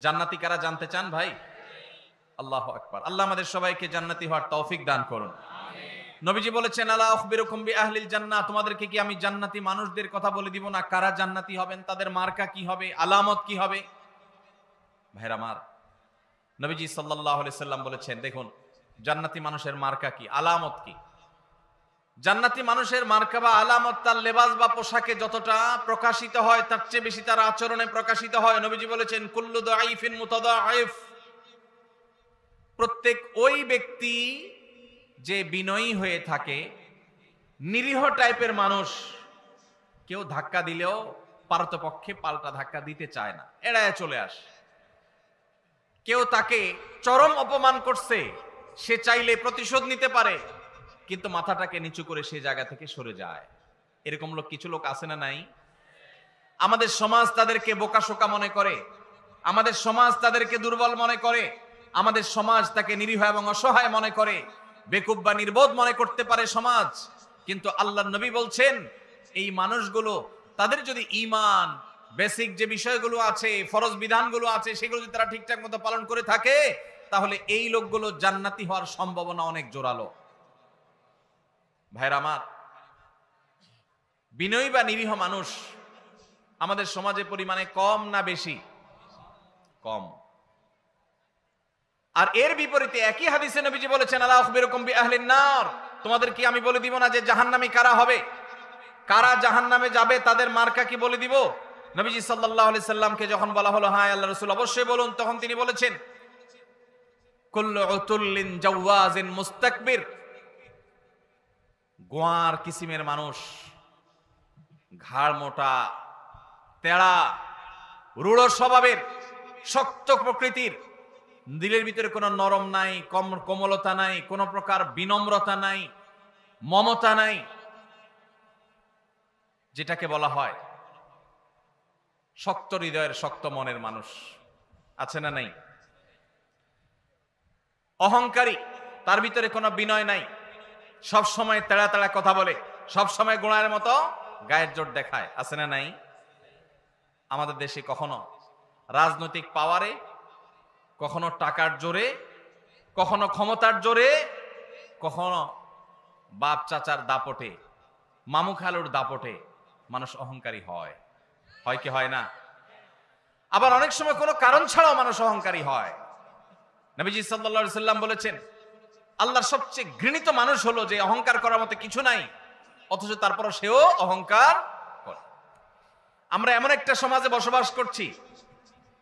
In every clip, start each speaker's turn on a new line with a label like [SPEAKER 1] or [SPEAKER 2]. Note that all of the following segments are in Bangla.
[SPEAKER 1] জান্নাতি কারা জানতে চান ভাই? আল্লাহু আকবার। আল্লাহ আমাদের সবাইকে জান্নাতি হওয়ার তৌফিক দান করুন। নবীজি বলেছেন, আলা আখবিরুকুম বিআহলিল জান্নাহ, তোমাদেরকে কি আমি জান্নাতি মানুষদের কথা বলে দিব না? কারা জান্নাতি হবেন, তাদের মার্কা কি হবে, আলামত কি হবে? ভাইরা আমার, নবীজি সাল্লাল্লাহু আলাইহি সাল্লাম বলেছেন, দেখুন জান্নাতি মানুষের মার্কা কি, আলামত কি। জান্নাতি মানুষের মার্কা বা আলামত তার লেবাস বা পোশাকে যতটা প্রকাশিত হয় তার চেয়ে বেশি তার আচরণে প্রকাশিত হয়। নবীজি বলেছেন, কুল্লু দাঈফিন মুতাদাঈফ, প্রত্যেক ওই ব্যক্তি যে বিনয়ী হয়ে থাকে, নিরীহ টাইপের মানুষ, কেউ ধাক্কা দিলেও পারতপক্ষে পাল্টা ধাক্কা দিতে চায় না, এড়ায় চলে আসে। কেউ তাকে চরম অপমান করছে, সে চাইলে প্রতিশোধ নিতে পারে, কিন্তু মাথাটাকে নিচু করে সে জায়গা থেকে সরে যায়। এরকম লোক কিছু লোক আছে না নাই? আমাদের সমাজ তাদেরকে বোকাশোকা মনে করে, আমাদের সমাজ তাদেরকে দুর্বল মনে করে, আমাদের সমাজ তাকে নিরীহ এবং অসহায় মনে করে, বেকুব বা নির্বোধ মনে করতে পারে সমাজ। কিন্তু আল্লাহর নবী বলছেন, এই মানুষগুলো তাদের যদি ঈমান, বেসিক যে বিষয়গুলো আছে, ফরজ বিধানগুলো আছে, সেগুলো যদি তারা ঠিকঠাক মতো পালন করে থাকে, তাহলে এই লোকগুলো জান্নাতি হওয়ার সম্ভাবনা অনেক জোরালো। ভাইরা আমার, বিনয়ী বা নিরীহ মানুষ আমাদের সমাজে পরিমাণে কম না বেশি? কম। আর এর বিপরীতে একই হাদিসে নবীজি বলেছেন, আলা আখবিরুকুম বিআহলিন নার, তোমাদের কি আমি বলে দিব না যে জাহান্নামী কারা হবে, কারা জাহান্নামে যাবে, তাদের মার্কা কি বলে দিব? নবীজি সাল্লাল্লাহু আলাইহি সাল্লামকে যখন বলা হলো, হ্যাঁ আল্লাহর রাসূল অবশ্যই বলুন, তখন তিনি বলেছেন, কুল্লু উতুল্লিন জাওয়াজিন মুস্তাকবির, গোয়ার কিসিমের মানুষ, ঘাড় মোটা, তেড়া, রূঢ় স্বভাবের, শক্ত প্রকৃতির, দিলের ভিতরে কোনো নরম নাই, কোমলতা নাই, কোন প্রকার বিনম্রতা নাই, মমতা নাই, যেটাকে বলা হয় শক্ত হৃদয়ের, শক্ত মনের মানুষ আছে না নাই? অহংকারী, তার ভিতরে কোনো বিনয় নাই, সব সময় তেড়া তেড়া কথা বলে, সব সময় গোড়ার মতো গায়ের জোর দেখায়, আছে না নাই? আমাদের দেশে কখনো রাজনৈতিক পাওয়ারে, কখনো টাকার জোরে, কখনো ক্ষমতার জোরে, কখনো বাপ চাচার দাপটে, মামু খালুর দাপটে মানুষ অহংকারী হয়, হয় কি হয় না? আবার অনেক সময় কোনো কারণ ছাড়াও মানুষ অহংকারী হয়। নবীজি সাল্লাল্লাহু আলাইহি সাল্লাম বলেছেন, আল্লাহর সবচেয়ে ঘৃণিত মানুষ হলো যে অহংকার করার মতো কিছু নাই, অথচ তারপরও সেও অহংকার করে। আমরা এমন একটা সমাজে বসবাস করছি,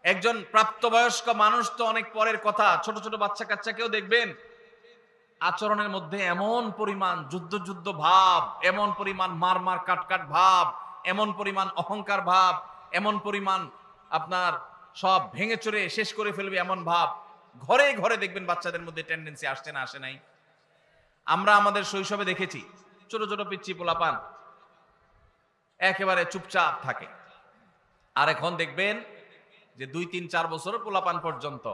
[SPEAKER 1] একজন প্রাপ্তবয়স্ক মানুষ তো অনেক পরের কথা, ছোট ছোট বাচ্চা কাচ্চাকেও দেখবেন আচরণের মধ্যে এমন পরিমাণ যুদ্ধ ভাব, এমন পরিমাণ মার কাট ভাব, এমন পরিমাণ অহংকার ভাব, এমন পরিমাণ আপনার সব ভেঙে চুরে শেষ করে ফেলবে এমন ভাব, ঘরে ঘরে দেখবেন বাচ্চাদের মধ্যে টেন্ডেন্সি আসছে না, আসে নাই? আমরা আমাদের শৈশবে দেখেছি ছোট ছোট পিচ্চি পোলাপান একেবারে চুপচাপ থাকে, আর এখন দেখবেন যে 2-3-4 বছর পোলাপান পর্যন্ত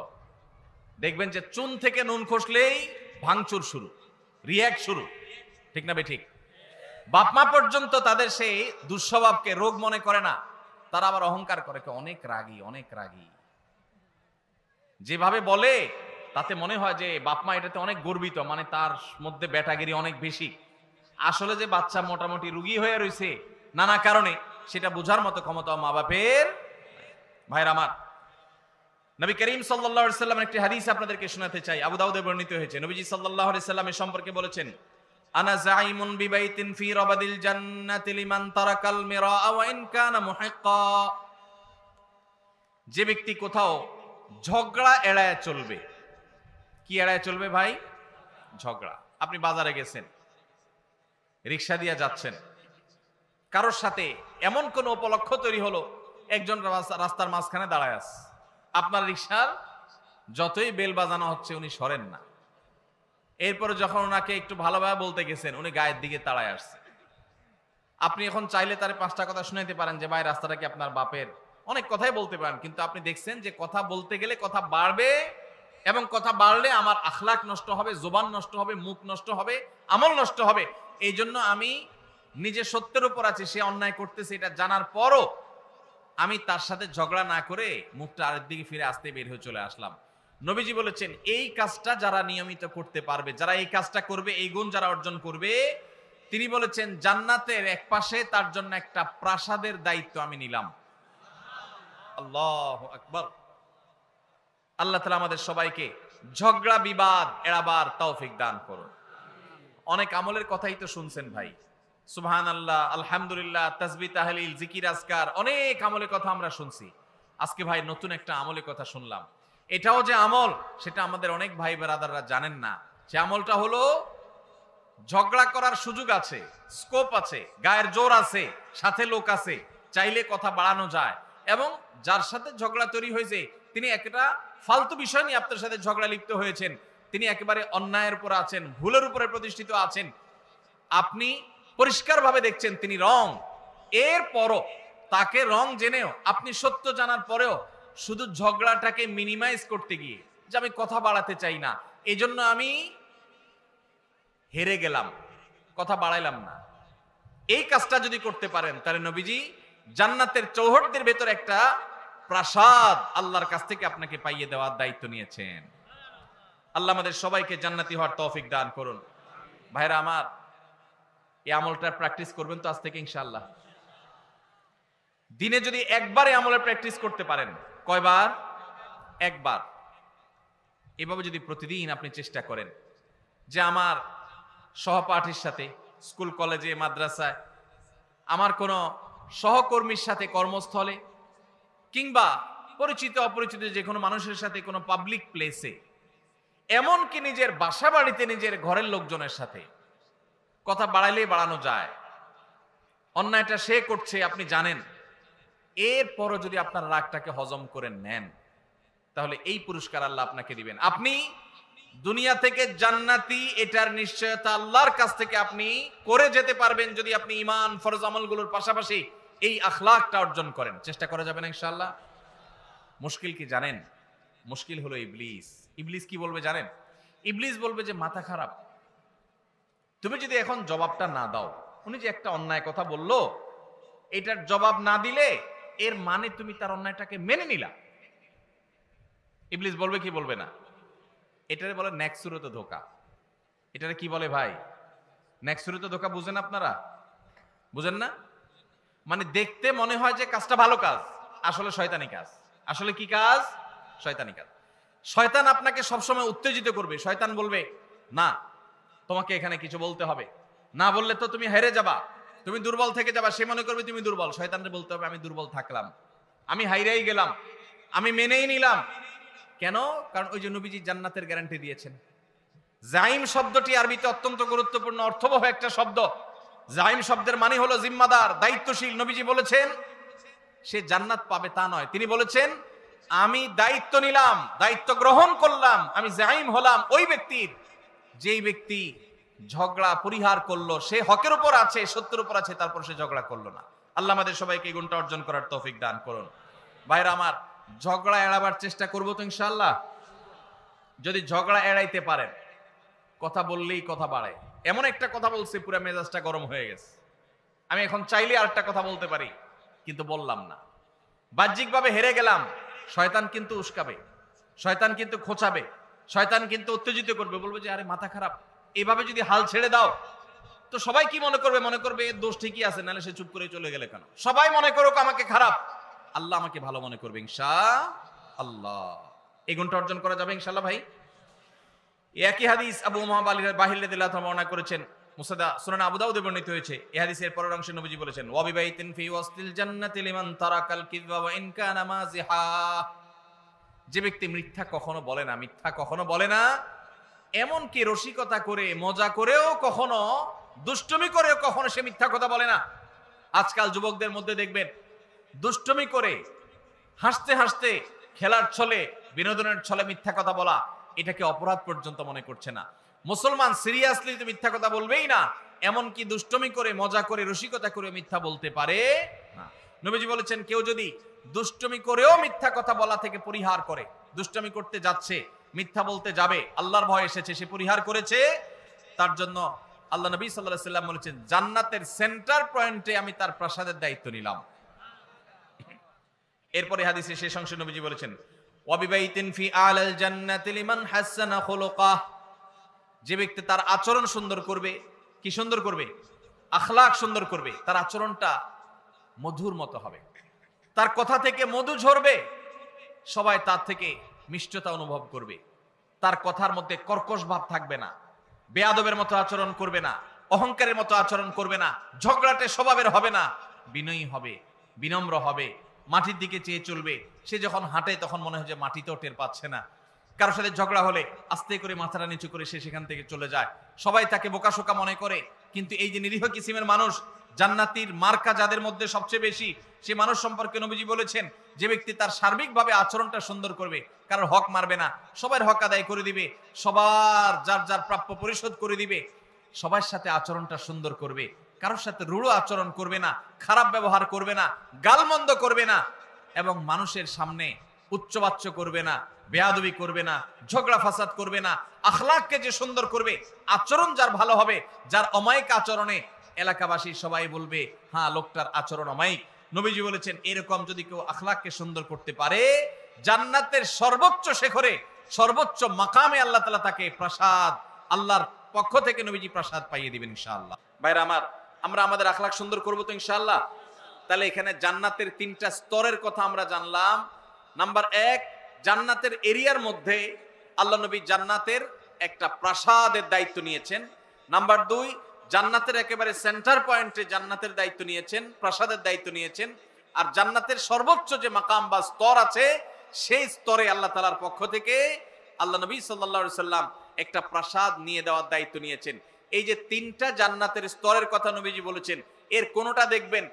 [SPEAKER 1] দেখবেন যে চুন থেকে নুন খসলেই ভাঙচুর শুরু, রিয়াক্ট শুরু, ঠিক না বেঠিক? বাপমা পর্যন্ত তাদের সেই দুঃস্বভাবকে রোগ মনে করে না, তারা আবার অহংকার করে, অনেক রাগী, অনেক রাগী, যেভাবে বলে তাতে মনে হয় যে বাপমা এটাতে অনেক গর্বিত, মানে তার মধ্যে ব্যাটাগিরি অনেক বেশি। আসলে যে বাচ্চা মোটামুটি রুগী হয়ে রয়েছে নানা কারণে, সেটা বোঝার মতো ক্ষমতা মা বাপের। ভাইরা আমার, নবী করিম সাল্লাল্লাহু আলাইহি সাল্লামের একটি হাদিস আপনাদেরকে শোনাতে চাই, আবু দাউদে বর্ণিত হয়েছে। নবীজি সাল্লাল্লাহু আলাইহি সাল্লামের সম্পর্কে বলেছেন, আনা যাইমুন বিবাইতিন ফি রাবাদিল জান্নাতি লিমান তারাকাল মিরাআ ওয়া ইন কানা মুহিক্কা, যে ব্যক্তি কোথাও ঝগড়া এড়ায় চলবে। কি এড়ায় চলবে ভাই? ঝগড়া। আপনি বাজারে গেছেন, রিকশা দিয়ে যাচ্ছেন, কারোর সাথে এমন কোন উপলক্ষ তৈরি হলো, একজন রাস্তার মাঝখানে দাঁড়ায় আছে, আপনার রিকশার যতই বেল বাজানো হচ্ছে উনি সরেন না। এরপরে যখন ওনাকে একটু ভালোভাবে বলতে গেছেন, উনি গায়ের দিকে তাড়ায় আসছে। আপনি এখন চাইলে তার 5টা কথা শুনাইতে পারেন যে ভাই রাস্তাটা কি আপনার বাপের, অনেক কথাই বলতে পারেন, কিন্তু আপনি দেখছেন যে কথা বলতে গেলে কথা বাড়বে, এবং কথা বাড়লে আমার আখলাক নষ্ট হবে, জবান নষ্ট হবে, মুখ নষ্ট হবে, আমল নষ্ট হবে। এই জন্য আমি নিজে সত্যের উপর আছি, সে অন্যায় করতেছে এটা জানার পরও আমি তার সাথে ঝগড়া না করে মুখটা আরেক দিকে ফিরে আসতে বের হয়ে চলে আসলাম। নবীজি বলেছেন এই কাজটা যারা নিয়মিত করতে পারবে, যারা এই কাজটা করবে, এই গুণ যারা অর্জন করবে, তিনি বলেছেন জান্নাতের এক পাশে তার জন্য একটা প্রাসাদের দায়িত্ব আমি নিলাম। আল্লাহু আকবার। আল্লাহ তাআলা আমাদের সবাইকে ঝগড়া বিবাদ এড়াবার তৌফিক দান করুন। অনেক আমলের কথাই তো শুনছেন ভাই, সুবহানাল্লাহ, আলহামদুলিল্লাহ, তাসবিহ, তাহলিল, জিকির, আজকার, অনেক আমলের কথা আমরা শুনছি। আজকে ভাই নতুন একটা আমলের কথা শুনলাম। এটাও যে আমল সেটা আমাদের অনেক ভাই ব্রাদাররা জানেন না। সে আমলটা হলো ঝগড়া করার সুযোগ আছে, স্কোপ আছে, গায়ের জোর আছে, সাথে লোক আছে, চাইলে কথা বাড়ানো যায়, এবং যার সাথে ঝগড়া তৈরি হয়েছে তিনি একটা ফালতু বিষয় নিয়ে আপনার সাথে ঝগড়া লিপ্ত হয়েছেন, তিনি একেবারে অন্যায়ের উপর আছেন, ভুলের উপরে প্রতিষ্ঠিত আছেন, আপনি পরিষ্কারভাবে দেখছেন তিনি রং, এরপরও তাকে রং জেনেও আপনি সত্য জানার পরেও শুধু ঝগড়াটাকে মিনিমাইজ করতে গিয়ে যে আমি কথা বাড়াতে চাই না, এই জন্য আমি হেরে গেলাম, কথা বাড়াইলাম না, এই কাজটা যদি করতে পারেন তাহলে নবীজি জান্নাতের চৌহদ্দির ভেতর একটা প্রাসাদ আল্লাহর কাছ থেকে আপনাকে পাইয়ে দেওয়ার দায়িত্ব নিয়েছেন। আল্লাহ আমাদের সবাইকে জান্নাতি হওয়ার তৌফিক দান করুন। ভাইরা আমার, এই আমলটা প্র্যাকটিস করবেন তো আজ থেকে ইনশাআল্লাহ। দিনে যদি একবার এই আমলের প্র্যাকটিস করতে পারেন, কয়বার? একবার। এভাবে যদি প্রতিদিন আপনি চেষ্টা করেন যে আমার সহপাঠীর সাথে, স্কুল কলেজে মাদ্রাসায়, আমার কোনো সহকর্মীর সাথে কর্মস্থলে, কিংবা পরিচিত অপরিচিত যে কোনো মানুষের সাথে কোনো পাবলিক প্লেসে, এমনকি নিজের বাসা বাড়িতে নিজের ঘরের লোকজনের সাথে কথা বাড়াইলেই বাড়ানো যায়। অন্যায়টা সে করছে আপনি জানেন, এরপরও যদি আপনার রাগটাকে হজম করে নেন তাহলে এই পুরস্কার আল্লাহ আপনাকে দিবেন। আপনি দুনিয়া থেকে জান্নাতি, এটার নিশ্চয়তা আল্লাহর কাছ থেকে আপনি করে যেতে পারবেন যদি আপনি ঈমান, ফরজ আমলগুলোর পাশাপাশি এই আখলাকটা অর্জন করেন। চেষ্টা করা যাবে না ইনশাআল্লাহ? মুশকিল কি জানেন? মুশকিল হলো ইবলিস। ইবলিস কি বলবে জানেন? ইবলিস বলবে যে মাথা খারাপ, তুমি যদি এখন জবাবটা না দাও, উনি যে একটা অন্যায় কথা বললো এটার জবাব না দিলে এর মানে তুমি তার অন্যায়টাকে মেনে নিলা। ইবলিস বলবে কি বলবে না? এটারে বলে নেক্সুরত ধোকা। এটারে কি বলে ভাই? নেক্সুরত ধোকা। বুঝেন আপনারা? বুঝেন না? মানে দেখতে মনে হয় যে কাজটা ভালো কাজ, আসলে শয়তানি কাজ। আসলে কি কাজ? শয়তানি কাজ। শয়তান আপনাকে সবসময় উত্তেজিত করবে। শয়তান বলবে না, তোমাকে এখানে কিছু বলতে হবে, না বললে তো তুমি হেরে যাবা, তুমি দুর্বল থেকে যাবা। সে মনে করবে তুমি দুর্বল, শয়তানরে বলতে হবে আমি দুর্বল থাকলাম, আমি হাইরাই গেলাম, আমি মেনেই নিলাম। কেন? কারণ ওই যে নবীজি জান্নাতের গ্যারান্টি দিয়েছেন। জাইম শব্দটি আরবিতে অত্যন্ত গুরুত্বপূর্ণ, অর্থবহ একটা শব্দ। জাইম শব্দের মানে হলো জিম্মাদার, দায়িত্বশীল। নবীজি বলেছেন সে জান্নাত পাবে তা নয়, তিনি বলেছেন আমি দায়িত্ব নিলাম, দায়িত্ব গ্রহণ করলাম, আমি জাইম হলাম ওই ব্যক্তির যেই ব্যক্তি ঝগড়া পরিহার করলো, সে হকের উপর আছে, সত্যের উপর আছে, তারপর সে ঝগড়া করলো না। আল্লাহ আমাদের সবাইকে এই গুণটা অর্জন করার তৌফিক দান করুন। ভাইরা আমার, ঝগড়া এড়াবার চেষ্টা করবো তো ইনশাআল্লাহ। যদি ঝগড়া এড়াইতে পারেন, কথা বললেই কথা বাড়ে। এমন একটা কথা বলছে পুরো মেজাজটা গরম হয়ে গেছে, আমি এখন চাইলে আরেকটা কথা বলতে পারি কিন্তু বললাম না, বাহ্যিকভাবে হেরে গেলাম। শয়তান কিন্তু উস্কাবে, শয়তান কিন্তু খোঁচাবে, শয়তান কিন্তু উত্তেজিত করবে, বলবে যে আরে মাথা খারাপ, এইভাবে যদি হাল ছেড়ে দাও তো সবাই কি মনে করবে? মনে করবে এর দোষ ঠিকই আছে, নাহলে সে চুপ করে চলে গেলে কেন? সবাই মনে করুক আমাকে খারাপ, আল্লাহ আমাকে ভালো মনে করবে ইনশাআল্লাহ। এই গুণটা অর্জন করা যাবে ইনশাআল্লাহ ভাই। একই হাদিস আবু উমামা বাহির রাদিয়াল্লাহু তাআলা বর্ণনা করেছেন, মুসনাদ সুনান আবু দাউদে বর্ণিত হয়েছে। এই হাদিসের পরের অংশে নবীজি বলেছেন ওয়া বিবাইতিন ফি ওয়াসতিল জান্নাতি লিমান তারাকাল কিযবা ওয়া ইন কানা মাযিহা। যে ব্যক্তি মিথ্যা কখনো বলে না, মিথ্যা কখনো বলে না, এমন কি রসিকতা করে, মজা করেও কখনো, দুষ্টুমি করেও কখনো সে মিথ্যা কথা বলে না। আজকাল যুবকদের মধ্যে দেখবেন দুষ্টুমি করে, হাসতে হাসতে, খেলার ছলে, বিনোদনের ছলে মিথ্যা কথা বলা, এটাকে অপরাধ পর্যন্ত মনে করছে না। মুসলমান সিরিয়াসলি তো মিথ্যা কথা বলবেই না, এমনকি দুষ্টুমি করে, মজা করে, রসিকতা করে মিথ্যা বলতে পারে না। নবীজি বলেছেন কেউ যদি দুষ্টুমি করেও মিথ্যা কথা বলা থেকে পরিহার করে, দুষ্টুমি করতে যাচ্ছে, মিথ্যা বলতে যাবে, আল্লাহর ভয় এসেছে, সে পরিহার করেছে, তার জন্য আল্লাহ নবী সাল্লাল্লাহু আলাইহি ওয়াসাল্লাম বলেছেন জান্নাতের সেন্টার পয়েন্টে আমি তার প্রাসাদের দায়িত্ব নিলাম। এরপরে হাদিসে শেষ অংশে নবীজি বলেছেন ওয়াবিবাইতিন ফি আলাল জান্নাতি লিমান হাসানা খুলুকাহ, যে ব্যক্তি তার আচরণ সুন্দর করবে, কি সুন্দর করবে? আখলাক সুন্দর করবে, তার আচরণটা মধুর মতো হবে, তার কথা থেকে মধু ঝরবে, সবাই তার থেকে মিষ্টতা অনুভব করবে, তার কথার মধ্যে কর্কশ ভাব থাকবে না, বেয়াদবের মতো আচরণ করবে না, অহংকারের মতো আচরণ করবে না, ঝগড়াটে স্বভাবের হবে না, বিনয়ী হবে, বিনম্র হবে, মাটির দিকে চেয়ে চলবে। সে যখন হাঁটে তখন মনে হয় যে মাটিতেও টের পাচ্ছে না। কারোর সাথে ঝগড়া হলে আস্তে করে মাথাটা নিচু করে সে সেখান থেকে চলে যায়। সবাই তাকে বোকাশোকা মনে করে, কিন্তু এই যে নিরীহ কিসিমের মানুষ, জান্নাতির মার্কা যাদের মধ্যে সবচেয়ে বেশি, সে মানুষ সম্পর্কে নবীজি বলেছেন যে ব্যক্তি তার সার্বিকভাবে আচরণটা সুন্দর করবে, কারোর হক মারবে না, সবার হক আদায় করে দিবে, সবার যার যার প্রাপ্য পরিশোধ করে দিবে, সবার সাথে আচরণটা সুন্দর করবে, কারোর সাথে রূঢ় আচরণ করবে না, খারাপ ব্যবহার করবে না, গালমন্দ করবে না, এবং মানুষের সামনে উচ্চবাচ্য করবে না, বেয়াদবি করবে না, ঝগড়া ফাসাদ করবে না। আখলাককে যে সুন্দর করবে, আচরণ যার ভালো হবে, যার অমায়িক আচরণে এলাকাবাসী সবাই বলবে হ্যাঁ লোকটার আচরণ অমায়িক। নবীজি বলেছেন এরকম যদি কেউ আখলাককে সুন্দর করতে পারে, জান্নাতের সর্বোচ্চ শিখরে, সর্বোচ্চ মাকামে আল্লাহ তাআলা তাকে প্রাসাদ, আল্লাহর পক্ষ থেকে নবীজি প্রাসাদ পাইয়ে দিবেন ইনশাআল্লাহ। ভাইরা আমার, আমরা আমাদের আখলাক সুন্দর করবো তো ইনশাআল্লাহ। তাহলে এখানে জান্নাতের 3টা স্তরের কথা আমরা জানলাম। নাম্বার 1, জান্নাতের এরিয়ার মধ্যে আল্লাহ নবী জান্নাতের একটা প্রাসাদের দায়িত্ব নিয়েছেন। নাম্বার 2, জান্নাতের একেবারে সেন্টার পয়েন্টে জান্নাতের দায়িত্ব নিয়েছেন, প্রাসাদের দায়িত্ব নিয়েছেন। আর জান্নাতের সর্বোচ্চ যে মাকাম বা স্তর আছে, সেই স্তরে আল্লাহ তাআলার পক্ষ থেকে আল্লাহ নবী সাল্লাল্লাহু আলাইহি সাল্লাম একটা প্রাসাদ নিয়ে দেওয়ার দায়িত্ব নিয়েছেন। এই যে 3টা জান্নাতের স্তরের কথা নবীজি বলেছেন, এর কোনোটা দেখবেন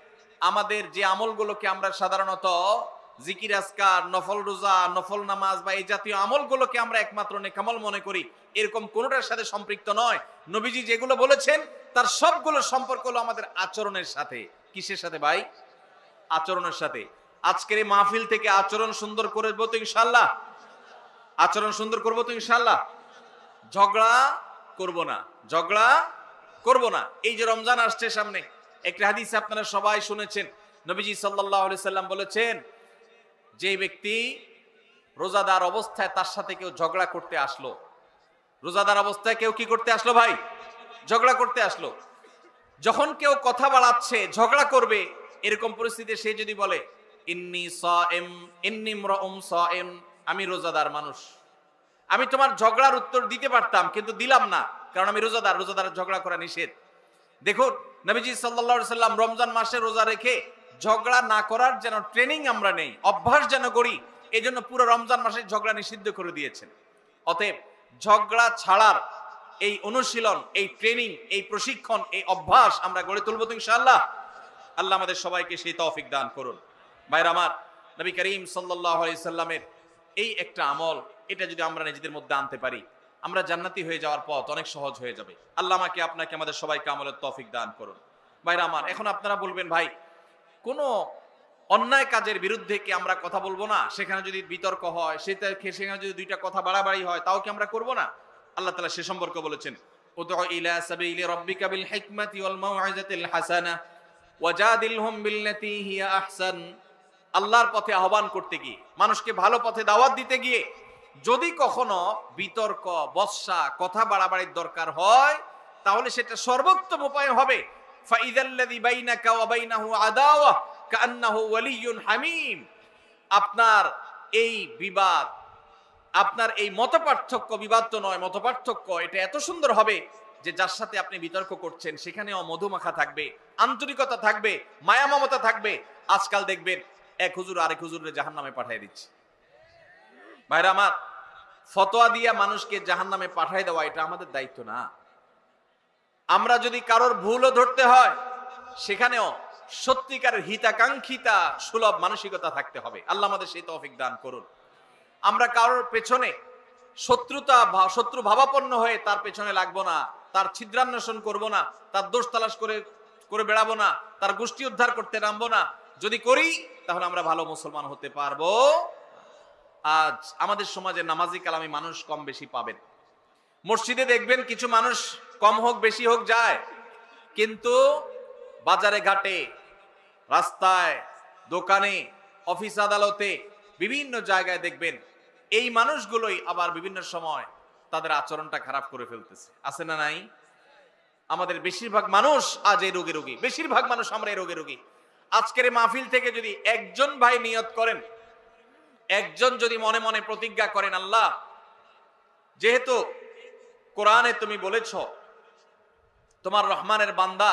[SPEAKER 1] আমাদের যে আমলগুলোকে আমরা সাধারণত জিকির আজকার, নফল রোজা, নফল নামাজ বা এই জাতীয় আমলগুলোকে আমরা একমাত্র নেকামল মনে করি, এরকম কোনোটার সাথে সম্পৃক্ত নয়। নবীজি যেগুলো বলেছেন তার সবগুলো সম্পর্ক হলো আমাদের আচরণের সাথে। কিসের সাথে ভাই? আচরণের সাথে। আজকের এই মাহফিল থেকে আচরণ সুন্দর করবো তো ইনশাআল্লাহ, আচরণ সুন্দর করবো তো ইনশাআল্লাহ। ঝগড়া করব না, ঝগড়া করব না। এই যে রমজান আসছে সামনে, একটা হাদিস আপনারা সবাই শুনেছেন, নবীজি সাল্লাল্লাহু আলাইহি সাল্লাম বলেছেন যে ব্যক্তি রোজাদার অবস্থায় তার সাথে কেউ ঝগড়া করতে আসলো, রোজাদার অবস্থায় কেউ কি করতে আসলো ভাই? ঝগড়া করতে আসলো। যখন কেউ কথা বাড়াচ্ছে, ঝগড়া করবে, এরকম পরিস্থিতিতে সে যদি বলে ইন্নী সাইম, ইন্নী ইমরাউম সাইম, আমি রোজাদার মানুষ, আমি তোমার ঝগড়ার উত্তর দিতে পারতাম কিন্তু দিলাম না, কারণ আমি রোজাদার, রোজাদার ঝগড়া করা নিষেধ। দেখুন নবীজি সাল্লাল্লাহু আলাইহি সাল্লাম রমজান মাসে রোজা রেখে ঝগড়া না করার যেন ট্রেনিং আমরা নেই, অভ্যাস যেন করি, এই জন্য পুরো রমজান মাসে ঝগড়া নিষিদ্ধ করে দিয়েছেন। অতএব ঝগড়া ছাড়ার এই অনুশীলন, এই ট্রেনিং, এই প্রশিক্ষণ, এই অভ্যাস আমরা গড়ে তুলবো তো ইনশাআল্লাহ। আল্লাহ আমাদের সবাইকে সেই তৌফিক দান করুন। ভাইরা আমার, নবী করিম সাল্লাল্লাহু আলাইহি সাল্লামের এই একটা আমল, এটা যদি আমরা নিজেদের মধ্যে আনতে পারি, আমরা জান্নাতি হয়ে যাওয়ার পথ অনেক সহজ হয়ে যাবে। আল্লাহ আমাকে আপনাকে আমাদের সবাইকে আমলের তৌফিক দান করুন। ভাইরা আমার, এখন আপনারা বলবেন ভাই কোনো অন্যায় কাজের বিরুদ্ধে কি আমরা কথা বলবো না? সেখানে যদি বিতর্ক হয়, সেখানে যদি 2টা কথা বাড়াবাড়ি হয়, তাও কি আমরা করবো না? আল্লাহ তাআলা সে সম্পর্কে বলেছেন উদউ ইলা সাবিলি রাব্বিকা বিল হিকমাতি ওয়াল মাউইযাতিল হাসানা ওয়াজাদিলহুম বিল্লাতী হিয়া আহসান। আল্লাহর পথে আহ্বান করতে গিয়ে, মানুষকে ভালো পথে দাওয়াত দিতে গিয়ে যদি কখনো বিতর্ক, বর্ষা, কথা বাড়াবাড়ির দরকার হয়, তাহলে সেটা সর্বোত্তম উপায় হবে ফাইযাল্লাযী বাইনাকা ওয়া বাইনাহু আদাওয়া কাআন্নাহু ওয়ালিয়্যুন হামীম। আপনার এই বিবাদ, আপনার এই মতপার্থক্য, বিবাদ তো নয়, মতপার্থক্য, এটা এত সুন্দর হবে যে যার সাথে আপনি বিতর্ক করছেন সেখানেও মধুমাখা থাকবে, আন্তরিকতা থাকবে, মায়া মমতা থাকবে। আজকাল দেখবেন এক হুজুর আরেক হুজুরে জাহান্নামে পাঠিয়ে দিচ্ছে। ভাইরা আমার, ফতোয়া দিয়া মানুষকে জাহান্নামে পাঠিয়ে দেওয়া এটা আমাদের দায়িত্ব না। আমরা যদি কারোর ভুলও ধরতে হয়, সেখানেও সত্যিকারের হিতাকাঙ্ক্ষিতা সুলভ মানসিকতা থাকতে হবে। আল্লাহ আমাদের সেই তৌফিক দান করুন। আমরা কারোর পেছনে শত্রু ভাবাপন্ন হয়ে তার পেছনে লাগবো না, তার ছিদ্রান্বেষণ করবো না, তার দোষ তালাশ করে বেড়াবো না, তার গোষ্ঠী উদ্ধার করতে নামবো না। যদি করি তাহলে আমরা ভালো মুসলমান হতে পারবো। আজ আমাদের সমাজে নামাজি কালামি মানুষ কম বেশি পাবেন। মসজিদে দেখবেন কিছু মানুষ কম হোক বেশি হোক যায়, কিন্তু বাজারে ঘাটে, রাস্তায়, দোকানে অফিস আদালতে, বিভিন্ন জায়গায় দেখবেন এই মানুষগুলোই আবার বিভিন্ন সময় তাদের আচরণটা খারাপ করে ফেলতেছে। আছে না নাই? আমাদের বেশিরভাগ মানুষ আজ এই রোগে রোগী, বেশিরভাগ মানুষ আমরা এই রোগে রোগী। আজকের এই মাহফিল থেকে যদি একজন ভাই নিয়ত করেন, একজন যদি মনে মনে প্রতিজ্ঞা করেন, আল্লাহ যেহেতু কোরআনে তুমি বলেছ তোমার রহমানের বান্দা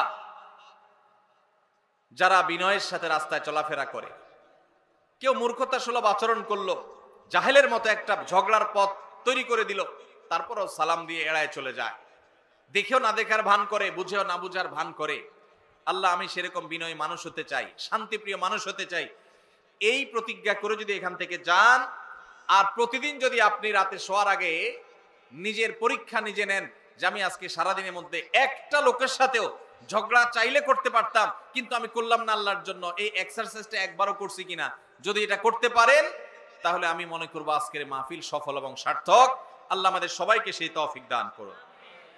[SPEAKER 1] যারা বিনয়ের সাথে রাস্তায় চলাফেরা করে, কেউ মূর্খতা সুলভ আচরণ করলো, জাহেলের মতো একটা ঝগড়ার পথ তৈরি করে দিল, তারপরও সালাম দিয়ে এড়ায় চলে যায়, দেখেও না দেখার ভান করে, বুঝেও না বুঝার ভান করে। আল্লাহ আমি সেরকম বিনয়ী মানুষ হতে চাই, শান্তিপ্রিয় মানুষ হতে চাই। এই প্রতিজ্ঞা করে যদি এখান থেকে যান, আর প্রতিদিন যদি আপনি রাতে শোয়ার আগে নিজের পরীক্ষা নিজে নেন যে আমি আজকে সারাদিনের মধ্যে একটা লোকের সাথেও ঝগড়া চাইলে করতে পারতাম কিন্তু আমি করলাম না আল্লাহর জন্য, এই এক্সারসাইজটা একবারও করছি কিনা, যদি এটা করতে পারেন তাহলে আমি মনে করবো আজকের মাহফিল সফল এবং সার্থক। আল্লাহ আমাদের সবাইকে সেই তৌফিক দান করুন।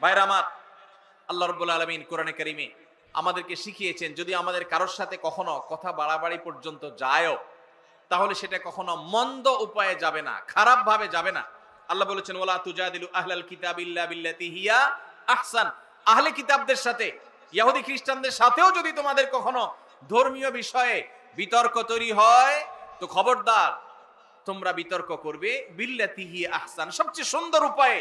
[SPEAKER 1] ভাইরা আমার, আল্লাহ রাব্বুল আলামিন কোরআনে কারীমে আমাদেরকে শিখিয়েছেন যদি আমাদের কারোর সাথে কখনো কথা বাড়াবাড়ি পর্যন্ত যায়ও, তাহলে সেটা কখনো মন্দ উপায়ে যাবে না, খারাপ ভাবে যাবে না। আল্লাহ বলেছেন ওয়ালা তুজাদিলু আহলাল কিতাবি ইল্লা বিল্লাতি হিয়া আহসান। আহলে কিতাবদের সাথে, ইহুদি খ্রিস্টানদের সাথেও যদি তোমাদের কখনো ধর্মীয় বিষয়ে বিতর্ক তৈরি হয়, তো খবরদার তোমরা বিতর্ক করবে বিল্লাতি হিয়া আহসান, সবচেয়ে সুন্দর উপায়ে।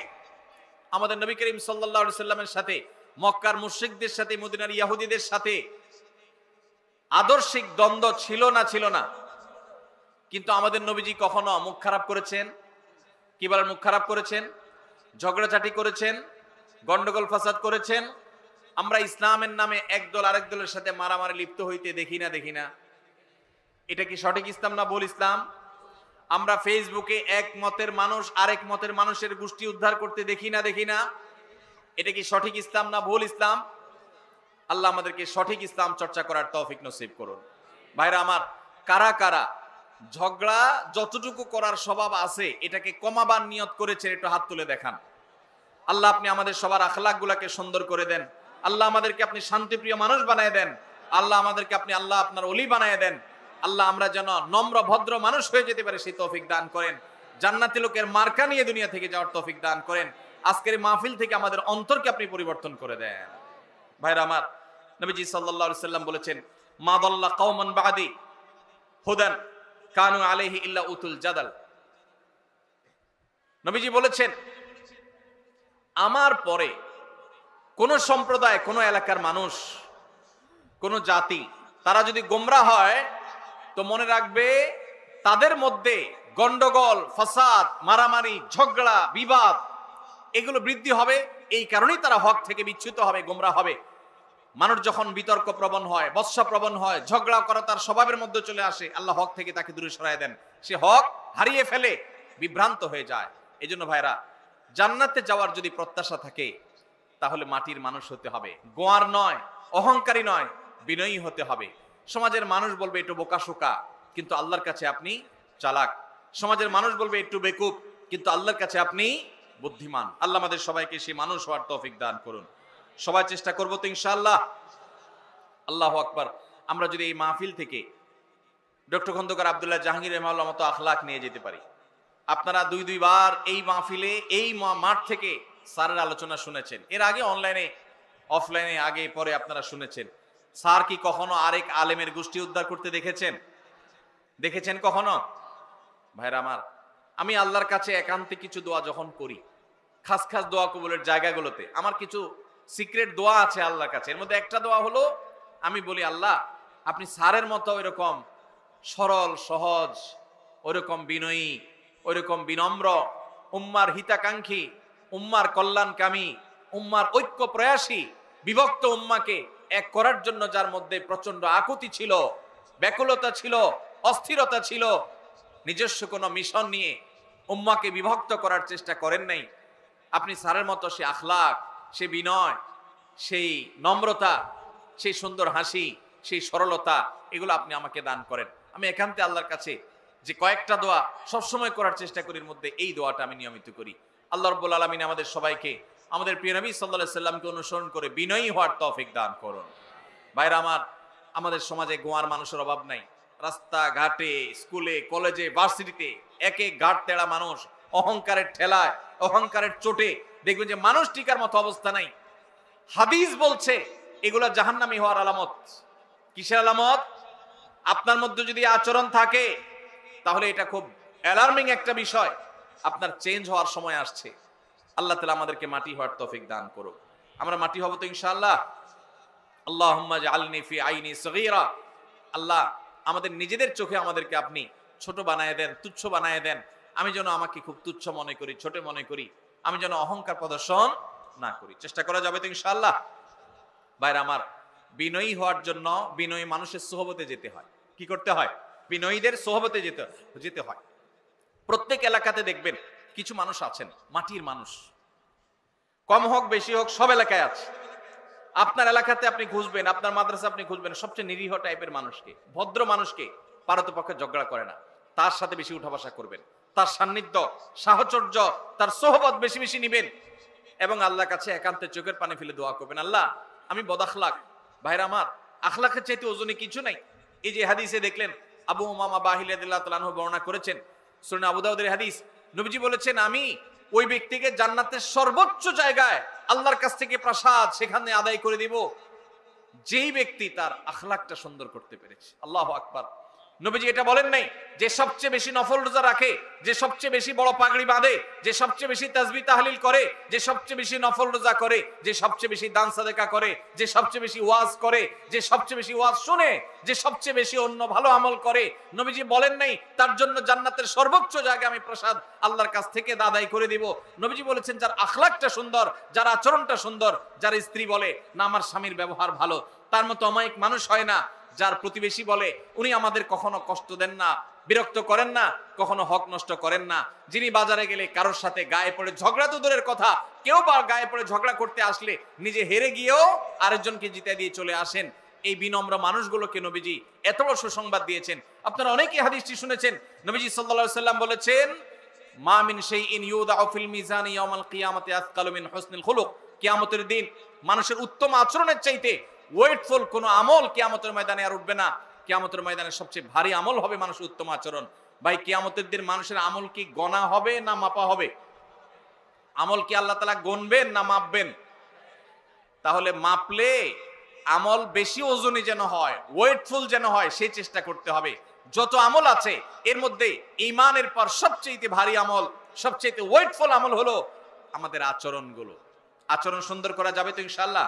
[SPEAKER 1] আমাদের নবী করিম সাল্লাল্লাহু আলাইহি সাল্লামের সাথে মক্কার মুশরিকদের সাথে, মদিনার ইহুদিদের সাথে আদর্শিক দ্বন্দ্ব ছিল না? ছিল না। কিন্তু আমাদের নবীজি কখনো মুখ খারাপ করেছেন? কি বলেন? মুখ খারাপ করেছেন, ঝগড়াঝাটি করেছেন, গন্ডগোল ফাসাদ করেছেন। আমরা ইসলামের নামে একদল আরেক দলের সাথে মারামারি লিপ্ত হইতে দেখি না? দেখি না? এটা কি সঠিক ইসলাম না ভুল ইসলাম? আমরা ফেসবুকে এক মতের মানুষ আরেক মতের মানুষের গোষ্ঠী উদ্ধার করতে দেখি না? দেখি না? এটা কি সঠিক ইসলাম না ভুল ইসলাম? আল্লাহ আমাদেরকে সঠিক ইসলাম চর্চা করার তৌফিক নসিব করুন। ভাইরা আমার, কারা কারা ঝগড়া যতটুকু করার স্বভাব আছে এটাকে কমাবার নিয়ত করেছেন একটু হাত তুলে দেখান। আল্লাহ আপনি আমাদের সবার আখলাক গুলাকে সুন্দর করে দেন। আল্লাহ আমাদেরকে আপনি শান্তিপ্রিয় মানুষ বানায় দেন। আল্লাহ আমাদেরকে আপনি আল্লাহ আপনার ওলি বানায় দেন। আল্লাহ আমরা যেন নম্র ভদ্র মানুষ হয়ে যেতে পারি সেই তৌফিক দান করেন। জান্নাতি লোকের মার্কা নিয়ে দুনিয়া থেকে যাওয়ার তৌফিক দান করেন। আজকের মাহফিল থেকে আমাদের অন্তরকে আপনি পরিবর্তন করে দেন। ভাইরা আমার, নবীজি সাল্লাল্লাহু আলাইহি সাল্লাম বলেছেন মা দাল্লা কওমান বাদি হুদান কানু আলাইহি ইল্লা উতুল জাদাল। নবীজি বলেছেন আমার পরে কোন সম্প্রদায়, কোন এলাকার মানুষ, কোন জাতি তারা যদি গোমরা হয় তো মনে রাখবে তাদের মধ্যে গন্ডগোল, ফাসাদ, মারামারি, ঝগড়া, বিবাদ এগুলো বৃদ্ধি হবে। এই কারণেই তারা হক থেকে বিচ্যুত হবে, গোমরা হবে। মানুষ যখন বিতর্ক প্রবণ হয়, বৎসা প্রবণ হয়, ঝগড়া করা তার স্বভাবের মধ্যে চলে আসে, আল্লাহ হক থেকে তাকে দূরে সরায় দেন। সে হক হারিয়ে ফেলে, বিভ্রান্ত হয়ে যায়। এই জন্য ভাইরা, জান্নাতে যাওয়ার যদি প্রত্যাশা থাকে তাহলে মাটির মানুষ হতে হবে, গোয়ার নয়, অহংকারী নয়, বিনয়ী হতে হবে। সমাজের মানুষ বলবে একটু বোকাশোকা, কিন্তু আল্লাহর কাছে আপনি চালাক। সমাজের মানুষ বলবে একটু বেকুব, কিন্তু আল্লাহর কাছে আপনি বুদ্ধিমান। আল্লাহ আমাদের সবাইকে সেই মানুষ হওয়ার তৌফিক দান করুন। সবাই চেষ্টা করবো তো ইনশাআল্লাহ। আল্লাহু আকবার। আমরা যদি এই মাহফিল থেকে ডক্টর খন্দকার আব্দুল্লাহ জাহাঙ্গীর রাহিমাহুল্লাহর মতো আখলাক নিয়ে যেতে পারি। আপনারা দুইবার এই মাহফিলে, এই মাঠ থেকে স্যারের আলোচনা শুনেছেন, এর আগে অনলাইনে অফলাইনে আগে পরে আপনারা শুনেছেন। স্যার কি কখনো আরেক আলেমের গোষ্ঠী উদ্ধার করতে দেখেছেন? দেখেছেন কখনো? ভাইরা আমার, আমি আল্লাহর কাছে একান্তে কিছু দোয়া যখন করি, খাস খাস দোয়া কবুলের জায়গাগুলোতে আমার কিছু সিক্রেট দোয়া আছে আল্লাহর কাছে। এর মধ্যে একটা দোয়া হলো, আমি বলি আল্লাহ আপনি স্যারের মতো ওইরকম সরল সহজ, ওইরকম বিনয়ী, ওইরকম বিনম্র, উম্মার হিতাকাঙ্ক্ষী, উম্মার কল্যাণকামী, উম্মার ঐক্য প্রয়াসী, বিভক্ত উম্মাকে এক করার জন্য যার মধ্যে প্রচন্ড আকুতি ছিল, ব্যাকুলতা ছিল, অস্থিরতা ছিল, নিজস্ব কোনো মিশন নিয়ে উম্মাকে বিভক্ত করার চেষ্টা করেন নাই, আপনি স্যারের মতো সে আখলাক, সে বিনয়, সেই নম্রতা, সেই সুন্দর হাসি, সেই সরলতা, এগুলো আপনি আমাকে দান করেন। আমি একান্তে আল্লাহর কাছে যে কয়েকটা দোয়া সবসময় করার চেষ্টা করি, এর মধ্যে এই দোয়াটা আমি নিয়মিত করি। আল্লাহ রাব্বুল আলামিন আমাদের সবাইকে আমাদের প্রিয় নবী সাল্লাল্লাহু আলাইহি সাল্লামকে অনুসরণ করে বিনয়ী হওয়ার তৌফিক দান করুন। ভাইরা আমার, আমাদের সমাজে গোয়ার মানুষের অভাব নাই, রাস্তা ঘাটে, স্কুলে, কলেজে, ভার্সিটিতে এক এক ঘাট তেড়া মানুষ, অহংকারের ঠেলায়, অহংকারের চোটে দেখবেন যে মানুষ টিকার মতো অবস্থা নাই। হাদিস বলছে এগুলা জাহান্নামী হওয়ার আলামত। কিসের আলামত? আপনার মধ্যে যদি আচরণ থাকে তাহলে এটা খুব অ্যালার্মিং একটা বিষয়, আপনার চেঞ্জ হওয়ার সময় আসছে। আল্লাহ তাআলা আমাদেরকে মাটি হওয়ার তৌফিক দান করুক। আমরা মাটি হব তো ইনশাআল্লাহ। আল্লাহুম্মা জাআলনি ফি আইনি সগীরা। আল্লাহ আমাদের নিজেদের চোখে আমাদেরকে আপনি ছোট বানায় দেন, তুচ্ছ বানায় দেন। আমি যেন আমাকে খুব তুচ্ছ মনে করি, ছোট মনে করি, আমি যেন অহংকার প্রদর্শন না করি। চেষ্টা করা যাবে তো ইনশাআল্লাহ। ভাইরা আমার, বিনয়ী হওয়ার জন্য বিনয়ী মানুষের সোহবতে যেতে হয়। কি করতে হয়? বিনয়ীদের সোহবতে যেতে হয়। প্রত্যেক এলাকাতে দেখবেন কিছু মানুষ আছেন মাটির মানুষ, কম হোক বেশি হোক সব এলাকায় আছে। আপনার এলাকাতে আপনি খুঁজবেন, আপনার মাদ্রাসা আপনি খুঁজবেন সবচেয়ে নিরীহ টাইপের মানুষকে, ভদ্র মানুষকে, পারতপক্ষে ঝগড়া করে না, তার সাথে বেশি উঠা বসা করবেন, তার সান্নিধ্য, সাহচর্য, তার সোহবত বেশি বেশি নিবেন এবং আল্লাহর কাছে একান্তে চোখের পানি ফেলে দোয়া করবেন, আল্লাহ আমি বদাখলাক। ভাইরা আমার, আখলাকের চাইতে ওজনে কিছু নাই। এই যে হাদিসে দেখলেন আবু উমামা বাহিল রাদিয়াল্লাহু তাআলা আনহু বর্ণনা করেছেন, সুনান আবু দাউদের হাদিস, নবীজি বলেছেন আমি ওই ব্যক্তিকে জান্নাতের সর্বোচ্চ জায়গায় আল্লাহর কাছ থেকে প্রসাদ সেখানে আদায় করে দিব যেই ব্যক্তি তার আখলাকটা সুন্দর করতে পেরেছে। আল্লাহু আকবার। নবীজি এটা বলেন নাই যে সবচেয়ে বেশি নফল রোজা রাখে, যে সবচেয়ে বেশি বড় পাগড়ি বাঁধে, যে সবচেয়ে বেশি তাসবিহ তাহলিল করে, যে সবচেয়ে বেশি নফল রোজা করে, যে সবচেয়ে বেশি দান সাদেকা করে, যে সবচেয়ে বেশি ওয়াজ করে, যে সবচেয়ে বেশি ওয়াজ শুনে, যে সবচেয়ে বেশি অন্য ভালো আমল করে। নবীজি বলেন নাই তার জন্য জান্নাতের সর্বোচ্চ জায়গায় আমি প্রসাদ আল্লাহর কাছ থেকে আদায় করে দিব। নবীজি বলেছেন যার আখলাকটা সুন্দর, যার আচরণটা সুন্দর, যার স্ত্রী বলে না আমার স্বামীর ব্যবহার ভালো, তার মতো অমায়িক মানুষ হয় না। যার প্রতিবেশী বলে উনি আমাদের কখনো কষ্ট দেন না, বিরক্ত করেন না, কখনো হক নষ্ট করেন না। যিনি বাজারে গেলে কারোর সাথে গায়ে পড়ে ঝগড়া তো দূরের কথা, কেউ বা গায়ে পড়ে ঝগড়া করতে আসলে নিজে হেরে গিয়েও আরেকজনকে জিতে দিয়ে চলে আসেন। এই বিনম্র মানুষগুলোকে নবীজি এত বড় সুসংবাদ দিয়েছেন। আপনারা অনেকেই হাদিসটি শুনেছেন। নবীজি সাল্লাল্লাহু আলাইহি সাল্লাম বলেছেন মা মিন শাইইন ইউদাউ ফিল মিজানি ইয়াউমাল কিয়ামাতি আসকালু মিন হুসনিল খুলুক। কিয়ামতের দিন মানুষের উত্তম আচরণের চাইতে ওয়েটফুল কোন আমল কিয়ামতের ময়দানে আর উঠবে না। কিয়ামতের ময়দানে সবচেয়ে ভারী আমল হবে মানুষের উত্তম আচরণ। ভাই কিয়ামতের দিন মানুষের আমল কি গণা হবে না মাপা হবে? আমল কি আল্লাহ তাআলা গণবেন না মাপবেন? তাহলে মাপলে আমল বেশি ওজনই যেন হয়, ওয়েটফুল যেন হয় সেই চেষ্টা করতে হবে। যত আমল আছে এর মধ্যে ঈমানের পর সবচেয়ে ভারী আমল, সবচেয়ে ওয়েটফুল আমল হলো আমাদের আচরণগুলো। আচরণ সুন্দর করা যাবে তো ইনশাআল্লাহ।